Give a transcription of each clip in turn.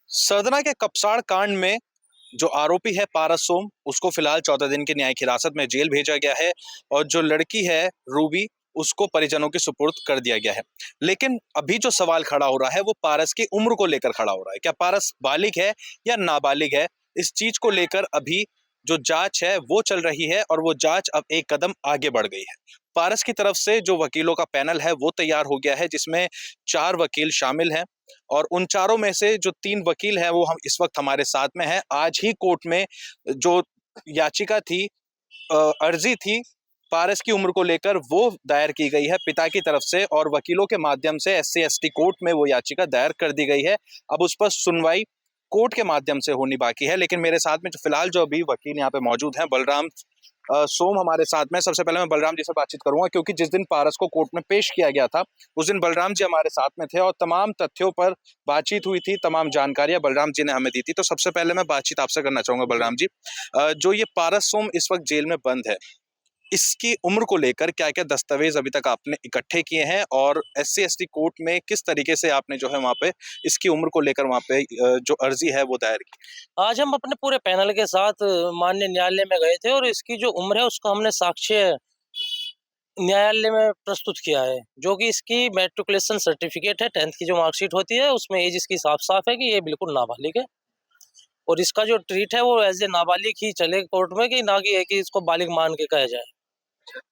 सरदना के कपसाड़ कांड में जो आरोपी है पारस सोम, उसको फिलहाल 14 दिन की न्यायिक हिरासत में जेल भेजा गया है और जो लड़की है रूबी, उसको परिजनों के सुपुर्द कर दिया गया है। लेकिन अभी जो सवाल खड़ा हो रहा है वो पारस की उम्र को लेकर खड़ा हो रहा है। क्या पारस बालिग है या नाबालिग है? इस चीज को लेकर अभी जो जांच है वो चल रही है और वो जांच अब एक कदम आगे बढ़ गई है। पारस की तरफ से जो वकीलों का पैनल है वो तैयार हो गया है, जिसमें 4 वकील शामिल हैं और उन चारों में से जो 3 वकील हैं वो हम इस वक्त हमारे साथ में हैं। आज ही कोर्ट में जो याचिका थी, अर्जी थी पारस की उम्र को लेकर, वो दायर की गई है पिता की तरफ से और वकीलों के माध्यम से एससी एसटी कोर्ट में वो याचिका दायर कर दी गई है। अब उस पर सुनवाई कोर्ट के माध्यम से होनी बाकी है। लेकिन मेरे साथ में जो फिलहाल जो अभी वकील यहाँ पे मौजूद हैं, बलराम सोम हमारे साथ में। सबसे पहले मैं बलराम जी से बातचीत करूंगा, क्योंकि जिस दिन पारस को कोर्ट में पेश किया गया था उस दिन बलराम जी हमारे साथ में थे और तमाम तथ्यों पर बातचीत हुई थी, तमाम जानकारियां बलराम जी ने हमें दी थी। तो सबसे पहले मैं बातचीत आपसे करना चाहूंगा बलराम जी, जो ये पारस सोम इस वक्त जेल में बंद है, इसकी उम्र को लेकर क्या क्या दस्तावेज अभी तक आपने इकट्ठे किए हैं और एससी एसटी कोर्ट में किस तरीके से आपने जो है वहां पे इसकी उम्र को लेकर वहां पे जो अर्जी है वो दायर की? आज हम अपने पूरे पैनल के साथ माननीय न्यायालय में गए थे और इसकी जो उम्र है उसको हमने साक्ष्य न्यायालय में प्रस्तुत किया है, जो कि इसकी मैट्रिकुलेशन सर्टिफिकेट है, 10th की जो मार्कशीट होती है उसमें एज इसकी साफ साफ है कि ये बिल्कुल नाबालिग है। और इसका जो ट्रीट है वो एज ए नाबालिग ही चले कोर्ट में, कि ना कि है कि इसको बालिग मान के कहा जाए।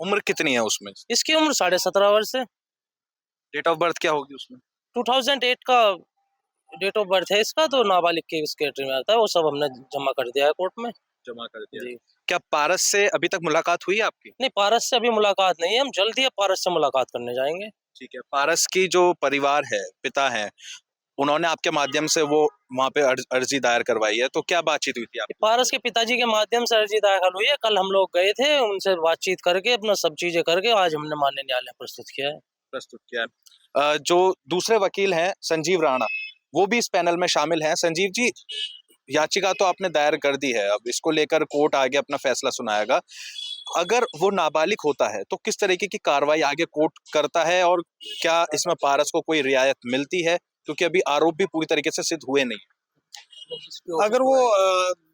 उम्र कितनी है उसमें? इसकी उम्र 17.5 वर्ष है। डेट ऑफ बर्थ क्या होगी उसमें? 2008 का डेट ऑफ बर्थ है इसका, तो नाबालिग के इस कैटेगरी में आता है। वो सब हमने जमा कर दिया है कोर्ट में। जमा कर दिया। जी। क्या पारस से अभी तक मुलाकात हुई है आपकी? नहीं, पारस से अभी मुलाकात नहीं है, हम जल्द ही पारस से मुलाकात करने जाएंगे। ठीक है। पारस की जो परिवार है, पिता है, उन्होंने आपके माध्यम से वो वहाँ पे अर्जी दायर करवाई है, तो क्या बातचीत हुई थी आपकी? पारस के पिताजी के माध्यम से अर्जी दाखिल हुई है। कल हम लोग गए थे, उनसे बातचीत करके अपना सब चीजें करके आज हमने माननीय न्यायालय में प्रस्तुत किया है। प्रस्तुत किया है। जो दूसरे वकील हैं संजीव राणा, वो भी इस पैनल में शामिल हैं। संजीव जी, याचिका तो आपने दायर कर दी है, अब इसको लेकर कोर्ट आगे अपना फैसला सुनाएगा। अगर वो नाबालिग होता है तो किस तरीके की कार्रवाई आगे कोर्ट करता है और क्या इसमें पारस को कोई रियायत मिलती है, क्योंकि अभी आरोप भी पूरी तरीके से सिद्ध हुए नहीं? अगर वो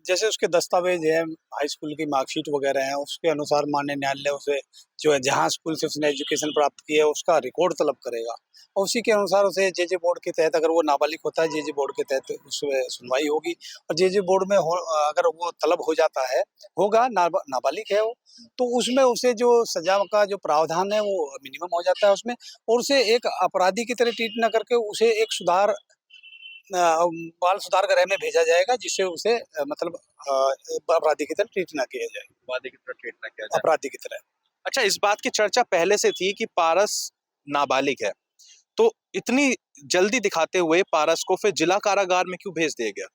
जैसे उसके दस्तावेज हैं, हाई स्कूल की मार्कशीट वगैरह हैं, उसके अनुसार माननीय न्यायालय उसे जो है जहाँ स्कूल से उसने एजुकेशन प्राप्त की है उसका रिकॉर्ड तलब करेगा और उसी के अनुसार उसे जेजे बोर्ड के तहत, अगर वो नाबालिग होता है जेजे बोर्ड के तहत उसमें सुनवाई होगी और जेजे बोर्ड में अगर वो तलब हो जाता है, होगा नाबालिग है वो, तो उसमें उसे जो सजा का जो प्रावधान है वो मिनिमम हो जाता है उसमें, और उसे एक अपराधी की तरह ट्रीट न करके उसे एक बाल सुधार गृह में भेजा जाएगा, जिससे उसे मतलब अपराधी की तरह ट्रीट ना किया जाए। वादे की तरह ट्रीट ना किया जाए। अपराधी की तरह। अच्छा, इस बात की चर्चा पहले से थी कि पारस नाबालिग है, तो इतनी जल्दी दिखाते हुए पारस को फिर जिला कारागार में क्यों भेज दिया गया?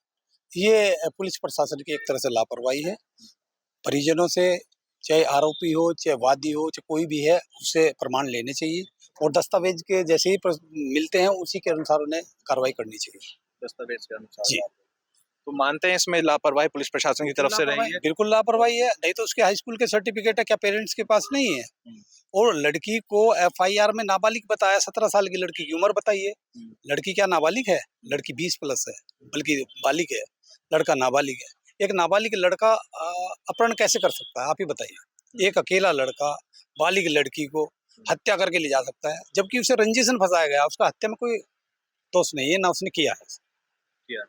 ये पुलिस प्रशासन की एक तरह से लापरवाही है। परिजनों से चाहे आरोपी हो, चाहे वादी हो, चाहे कोई भी है, उससे प्रमाण लेने चाहिए और दस्तावेज के जैसे ही मिलते हैं उसी के अनुसार उन्हें कार्रवाई करनी चाहिए। दस्तावेज के अनुसार। जी। तो मानते हैं इसमें लापरवाही पुलिस प्रशासन की तरफ से रही है? बिल्कुल लापरवाही है, नहीं तो उसके हाई स्कूल के सर्टिफिकेट है, क्या पेरेंट्स के पास नहीं है? और लड़की को एफआईआर में नाबालिग बताया, 17 साल की लड़की की उम्र बताइए। लड़की क्या नाबालिग है? लड़की 20 प्लस है, बल्कि बालिग है, लड़का नाबालिग है। एक नाबालिग लड़का अपहरण कैसे कर सकता है, आप ही बताइए? एक अकेला लड़का बालिग लड़की को हत्या करके ले जा सकता है, जबकि उसे रंजिश में फंसाया गया, उसका हत्या में कोई दोष नहीं है, ना उसने किया है। किया।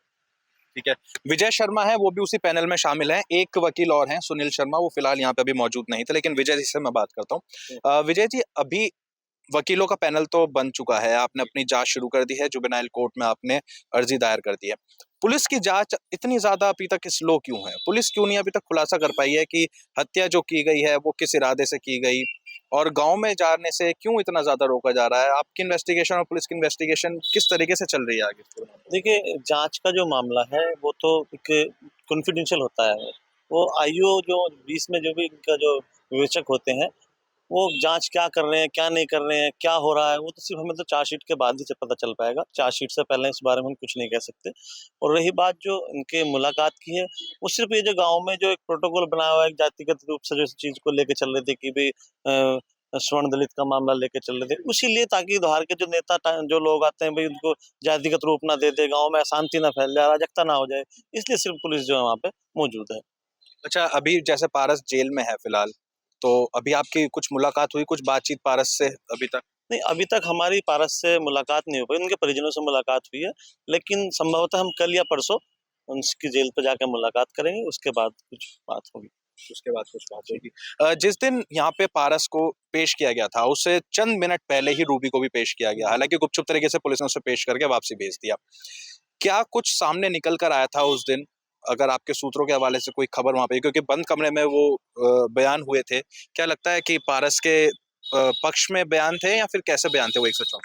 ठीक है। विजय शर्मा है, वो भी उसी पैनल में शामिल हैं। एक वकील और हैं सुनील शर्मा, वो फिलहाल यहाँ पे अभी मौजूद नहीं थे, लेकिन विजय जी से मैं बात करता हूँ। विजय जी, अभी वकीलों का पैनल तो बन चुका है, आपने अपनी जांच शुरू कर दी है, जुवेनाइल कोर्ट में आपने अर्जी दायर कर दी है। पुलिस की जांच इतनी ज्यादा अभी तक स्लो क्यों है? पुलिस क्यों नहीं अभी तक खुलासा कर पाई है कि हत्या जो की गई है वो किस इरादे से की गई, और गांव में जाने से क्यों इतना ज्यादा रोका जा रहा है? आपकी इन्वेस्टिगेशन और पुलिस की इन्वेस्टिगेशन किस तरीके से चल रही है आगे? देखिए, जांच का जो मामला है वो तो एक कॉन्फिडेंशियल होता है। वो आईओ जो बीच में जो भी इनका जो विवेचक होते हैं, वो जांच क्या कर रहे हैं, क्या नहीं कर रहे हैं, क्या हो रहा है, वो तो सिर्फ हमें तो चार्जशीट के बाद ही पता चल पाएगा। चार्जशीट से पहले इस बारे में हम कुछ नहीं कह सकते। और रही बात जो इनके मुलाकात की है, वो सिर्फ ये जो गाँव में जो एक प्रोटोकॉल बनाया हुआ है, एक जातिगत रूप से जो इस चीज़ को लेके चल रहे थे कि भई स्वर्ण दलित का मामला लेके चल रहे थे, उसी लिए ताकि बाहर के जो नेता जो लोग आते हैं भाई उनको जातिगत रूप ना दे दे, गांव में अशांति ना फैल जाए, अराजकता ना हो जाए, इसलिए सिर्फ पुलिस जो है वहाँ पे मौजूद है। अच्छा, अभी जैसे पारस जेल में है फिलहाल, तो अभी आपकी कुछ मुलाकात हुई, कुछ बातचीत पारस से अभी तक? नहीं, अभी तक हमारी पारस से मुलाकात नहीं हो पाई, उनके परिजनों से मुलाकात हुई है, लेकिन संभवतः हम कल या परसों उनकी जेल पर जाकर मुलाकात करेंगे, उसके बाद कुछ बात होगी। उसके बाद कुछ बात होगी। जिस दिन यहाँ पे पारस को पेश किया गया था, उससे चंद मिनट पहले ही रूबी को भी पेश किया गया, हालांकि गुपचुप तरीके से पुलिस ने उसे पेश करके वापसी भेज दिया। क्या कुछ सामने निकल कर आया था उस दिन, अगर आपके सूत्रों के हवाले से कोई खबर वहां पे, क्योंकि बंद कमरे में वो बयान हुए थे, क्या लगता है कि पारस के पक्ष में बयान थे या फिर कैसे बयान थे वो 104?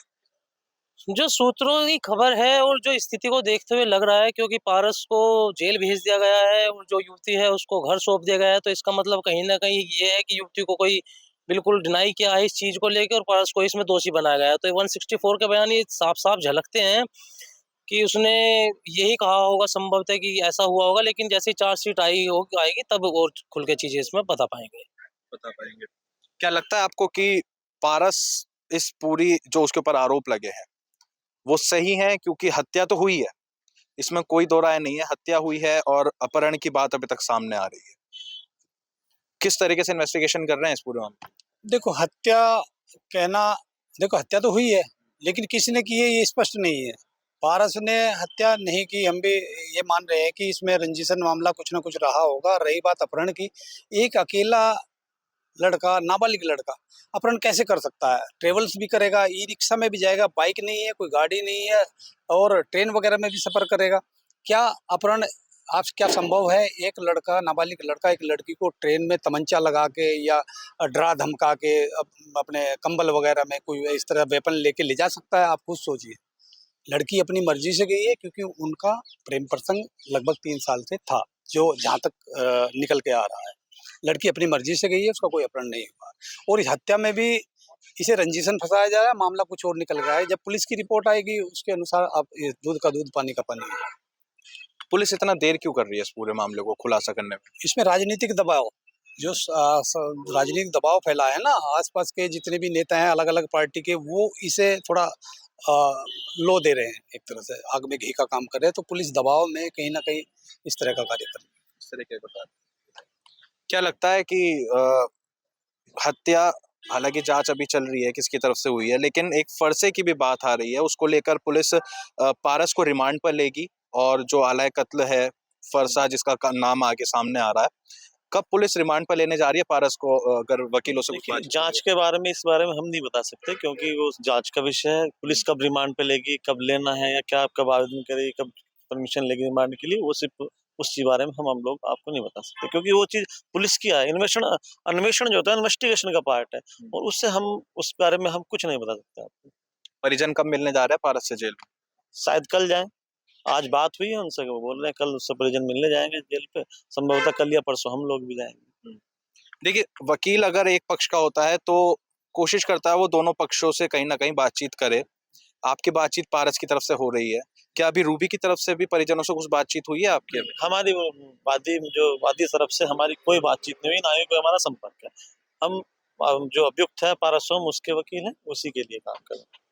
जो सूत्रों की खबर है और जो स्थिति को देखते हुए लग रहा है, क्योंकि पारस को जेल भेज दिया गया है और जो युवती है उसको घर सौंप दिया गया है, तो इसका मतलब कहीं ना कहीं ये है कि युवती को कोई बिल्कुल डिनाई किया है इस चीज को लेकर और पारस को इसमें दोषी बनाया गया है। तो 164 के बयान ये साफ साफ झलकते हैं कि उसने यही कहा होगा संभवतः कि ऐसा हुआ होगा, लेकिन जैसे चार्जशीट आएगी तब और खुल के चीजें इसमें बता पाएंगे। बता पाएंगे। क्या लगता है आपको कि पारस इस पूरी जो उसके ऊपर आरोप लगे हैं वो सही है, क्योंकि हत्या तो हुई है, इसमें कोई दो राय नहीं है, हत्या हुई है और अपहरण की बात अभी तक सामने आ रही है, किस तरीके से इन्वेस्टिगेशन कर रहे हैं इस पूरे मामले? देखो हत्या कहना, देखो हत्या तो हुई है, लेकिन किसने की है ये स्पष्ट नहीं है। पारस ने हत्या नहीं की, हम भी ये मान रहे हैं कि इसमें रंजिशन मामला कुछ ना कुछ रहा होगा। रही बात अपहरण की, एक अकेला लड़का, नाबालिग लड़का अपहरण कैसे कर सकता है? ट्रेवल्स भी करेगा, ई रिक्शा में भी जाएगा, बाइक नहीं है, कोई गाड़ी नहीं है, और ट्रेन वगैरह में भी सफर करेगा। क्या अपहरण आज क्या संभव है? एक लड़का, नाबालिग लड़का एक लड़की को ट्रेन में तमंचा लगा के या डरा धमका के अपने कंबल वगैरह में कोई इस तरह वेपन लेके ले जा सकता है? आप खुद सोचिए। लड़की अपनी मर्जी से गई है, क्योंकि उनका प्रेम प्रसंग लगभग 3 साल से था, जो जहाँ तक निकल के आ रहा है। लड़की अपनी मर्जी से गई है, उसका कोई अपहरण नहीं हुआ। और इस हत्या में भी इसे रंजिशन फंसाया जा रहा है, मामला कुछ और निकल गया है। जब पुलिस की रिपोर्ट आएगी उसके अनुसार अब ये दूध का दूध पानी का पानी है। पुलिस इतना देर क्यों कर रही है इस पूरे मामले को खुलासा करने में? इसमें राजनीतिक दबाव, जो राजनीतिक दबाव फैला है ना, आसपास के जितने भी नेता हैं अलग अलग पार्टी के, वो इसे थोड़ा लो दे रहे हैं, एक तरह से आग में घी का काम कर रहे हैं। तो पुलिस दबाव में कहीं ना कहीं इस तरह का कार्य कर रही है। इस तरीके का क्या लगता है कि हत्या, हालांकि जांच अभी चल रही है किसकी तरफ से हुई है, लेकिन एक फरसे की भी बात आ रही है, उसको लेकर पुलिस पारस को रिमांड पर लेगी, और जो आलय कत्ल है फरसा जिसका नाम आगे सामने आ रहा है, कब पुलिस रिमांड पर लेने जा रही है पारस को? अगर वकीलों से कुछ बात जांच के बारे में, इस बारे में हम नहीं बता सकते, क्योंकि वो जांच का विषय है। पुलिस कब रिमांड पे लेगी, कब लेना है या क्या, कब आवेदन करेगी, कब परमिशन लेगी रिमांड के लिए, वो सिर्फ उस चीज बारे में हम लोग आपको नहीं बता सकते, क्योंकि वो चीज पुलिस की है। अन्वेषण जो होता है इन्वेस्टिगेशन का पार्ट है, और उससे हम उस बारे में हम कुछ नहीं बता सकते आपको। परिजन कब मिलने जा रहे हैं पारस से जेल में? शायद कल जाएं, आज बात हुई है उनसे, वो बोल रहे हैं कल उससे परिजन मिलने जाएंगे जेल पे, संभवतः कल या परसों हम लोग भी जाएंगे। देखिए, वकील अगर एक पक्ष का होता है तो कोशिश करता है वो दोनों पक्षों से कहीं ना कहीं बातचीत करे। आपकी बातचीत पारस की तरफ से हो रही है, क्या अभी रूबी की तरफ से भी परिजनों से कुछ बातचीत हुई है आपकी? हमारी वादी तरफ से हमारी कोई बातचीत नहीं हुई, ना ही कोई हमारा संपर्क है। हम जो अभियुक्त है पारसोम, उसके वकील हैं, उसी के लिए काम कर रहे हैं।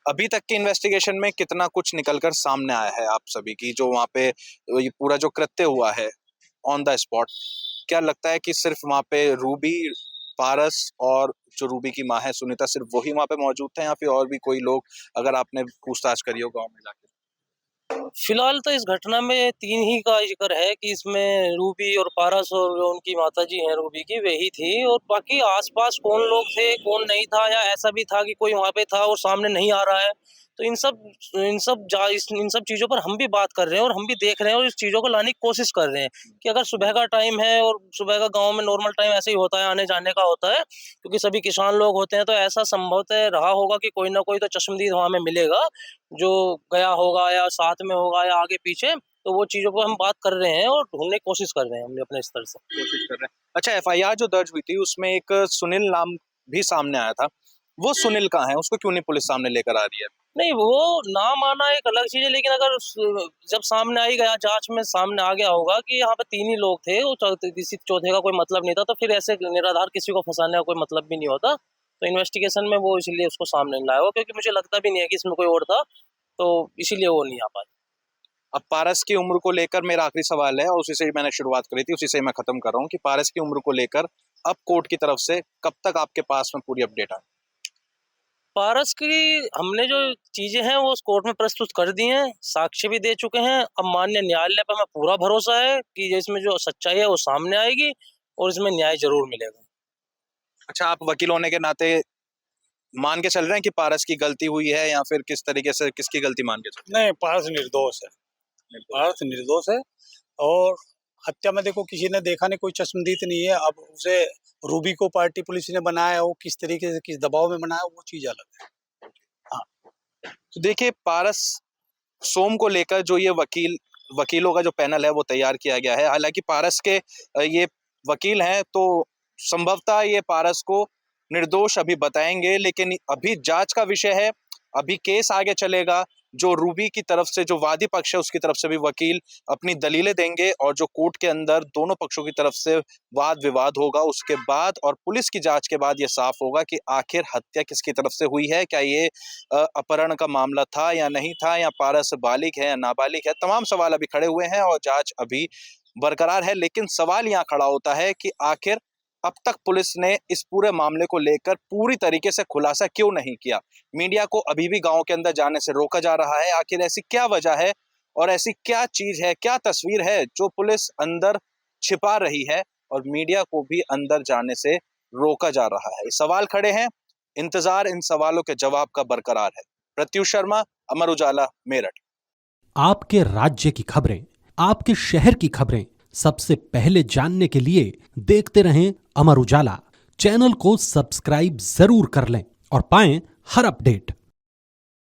अभी तक के इन्वेस्टिगेशन में कितना कुछ निकलकर सामने आया है आप सभी की, जो वहाँ पे ये पूरा जो कृत्य हुआ है ऑन द स्पॉट, क्या लगता है कि सिर्फ वहाँ पे रूबी, पारस और जो रूबी की माँ है सुनीता, सिर्फ वही वहाँ पे मौजूद थे, या फिर और भी कोई लोग, अगर आपने पूछताछ करी हो गाँव में जाके? फिलहाल तो इस घटना में 3 ही का जिक्र है कि इसमें रूबी और पारस और जो उनकी माताजी हैं रूबी की, वही थी। और बाकी आसपास कौन लोग थे, कौन नहीं था, या ऐसा भी था कि कोई वहाँ पे था और सामने नहीं आ रहा है, तो इन सब चीज़ों पर हम भी बात कर रहे हैं और हम भी देख रहे हैं और इस चीज़ों को लाने की कोशिश कर रहे हैं कि अगर सुबह का टाइम है और सुबह का गाँव में नॉर्मल टाइम ऐसे ही होता है, आने जाने का होता है, क्योंकि सभी किसान लोग होते हैं, तो ऐसा संभवतः रहा होगा कि कोई ना कोई तो चश्मदीद वहाँ में मिलेगा जो गया होगा या साथ में होगा या आगे पीछे। तो वो चीज़ों पर हम बात कर रहे हैं और ढूंढने की कोशिश कर रहे हैं, हमने अपने स्तर से कोशिश कर रहे हैं। अच्छा, एफआईआर जो दर्ज हुई थी उसमें एक सुनील नाम भी सामने आया था, वो सुनील कहाँ है? उसको क्यों नहीं पुलिस सामने लेकर आ रही है? नहीं, वो नाम आना एक अलग चीज है, लेकिन अगर जब सामने आई गया, जांच में सामने आ गया होगा कि यहाँ पे 3 ही लोग थे, वो किसी चौथे का कोई मतलब नहीं था, तो फिर ऐसे निराधार किसी को फंसाने का कोई मतलब भी नहीं होता। तो इन्वेस्टिगेशन में वो इसलिए उसको सामने नहीं लाया होगा, क्योंकि मुझे लगता भी नहीं है कि इसमें कोई और था, तो इसीलिए वो नहीं आ पाया। अब पारस की उम्र को लेकर मेरा आखिरी सवाल है, और उसी से ही मैंने शुरुआत करी थी, उसी से मैं खत्म कर रहा हूँ कि पारस की उम्र को लेकर अब कोर्ट की तरफ से कब तक आपके पास में पूरी अपडेट आ? पारस की हमने जो चीजें हैं वो कोर्ट में प्रस्तुत कर दी हैं, साक्ष्य भी दे चुके हैं। अब माननीय न्यायालय पर हमें पूरा भरोसा है कि इसमें जो सच्चाई है वो सामने आएगी और इसमें न्याय जरूर मिलेगा। अच्छा, आप वकील होने के नाते मान के चल रहे हैं कि पारस की गलती हुई है, या फिर किस तरीके से किसकी गलती मान के चल रहे नहीं, पारस निर्दोष है, पारस निर्दोष है। और हत्या में देखो किसी ने देखा नहीं, कोई चश्मदीद नहीं है। अब उसे रूबी को पार्टी पुलिस ने बनाया, वो किस तरीके से किस दबाव में बनाया, वो चीज अलग है। हैं? तो देखिए, पारस सोम को लेकर जो ये वकीलों का जो पैनल है वो तैयार किया गया है। हालांकि पारस के ये वकील हैं, तो संभवतः ये पारस को निर्दोष अभी बताएंगे, लेकिन अभी जांच का विषय है, अभी केस आगे चलेगा। जो रूबी की तरफ से जो वादी पक्ष है उसकी तरफ से भी वकील अपनी दलीलें देंगे, और जो कोर्ट के अंदर दोनों पक्षों की तरफ से वाद विवाद होगा, उसके बाद और पुलिस की जांच के बाद ये साफ होगा कि आखिर हत्या किसकी तरफ से हुई है। क्या ये अपहरण का मामला था या नहीं था, या पारस बालिग है या नाबालिग है। तमाम सवाल अभी खड़े हुए हैं और जांच अभी बरकरार है, लेकिन सवाल यहाँ खड़ा होता है कि आखिर अब तक पुलिस ने इस पूरे मामले को लेकर पूरी तरीके से खुलासा क्यों नहीं किया। मीडिया को अभी भी गांव के अंदर जाने से रोका जा रहा है। आखिर ऐसी क्या वजह है और ऐसी क्या चीज है, क्या तस्वीर है जो पुलिस अंदर छिपा रही है और मीडिया को भी अंदर जाने से रोका जा रहा है। सवाल खड़े हैं, इंतजार इन सवालों के जवाब का बरकरार है। प्रत्युष शर्मा, अमर उजाला, मेरठ। आपके राज्य की खबरें, आपके शहर की खबरें सबसे पहले जानने के लिए देखते रहें अमर उजाला। चैनल को सब्सक्राइब जरूर कर लें और पाएं हर अपडेट।